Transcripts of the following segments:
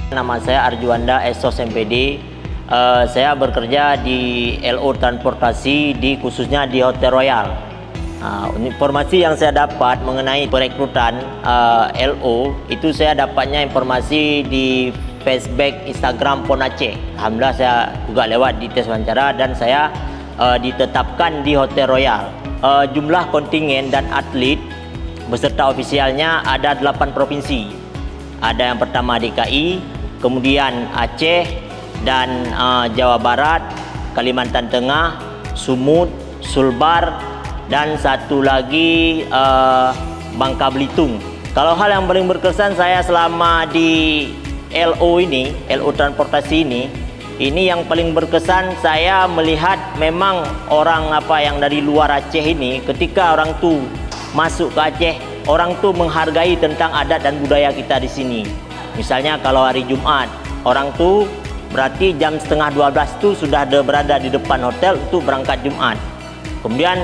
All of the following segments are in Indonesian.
Nama saya Arjuanda Esos MPD. Saya bekerja di LO Transportasi, khususnya di Hotel Royal. Informasi yang saya dapat mengenai perekrutan LO itu, saya dapatnya informasi di Facebook, Instagram PON Aceh. Alhamdulillah saya juga lewat di tes wawancara dan saya ditetapkan di Hotel Royal. Jumlah kontingen dan atlet beserta ofisialnya ada 8 provinsi. Ada yang pertama DKI, kemudian Aceh dan Jawa Barat, Kalimantan Tengah, Sumut, Sulbar, dan satu lagi Bangka Belitung. Kalau hal yang paling berkesan saya selama di LO ini, LO Transportasi ini yang paling berkesan saya melihat memang orang yang dari luar Aceh ini, ketika orang tuh masuk ke Aceh, orang tuh menghargai tentang adat dan budaya kita di sini. Misalnya kalau hari Jumat, orang tuh berarti jam setengah 12 tuh sudah berada di depan hotel untuk berangkat Jumat. Kemudian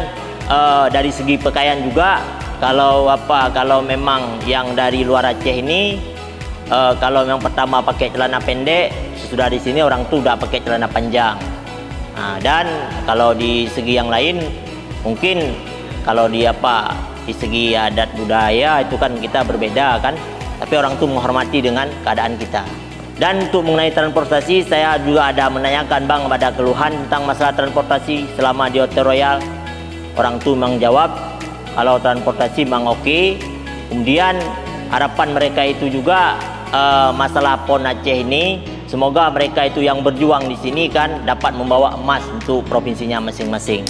dari segi pakaian juga, kalau memang yang dari luar Aceh ini, kalau yang pertama pakai celana pendek, sudah di sini orang tuh udah pakai celana panjang. Dan kalau di segi yang lain, mungkin kalau di segi adat budaya itu kan kita berbeda kan, tapi orang tuh menghormati dengan keadaan kita. Dan untuk mengenai transportasi, saya juga ada menanyakan Bang pada keluhan tentang masalah transportasi selama di Hotel Royal. Orang tuh memang jawab kalau transportasi memang oke. Kemudian harapan mereka itu juga masalah PON Aceh ini, semoga mereka itu yang berjuang di sini kan dapat membawa emas untuk provinsinya masing-masing.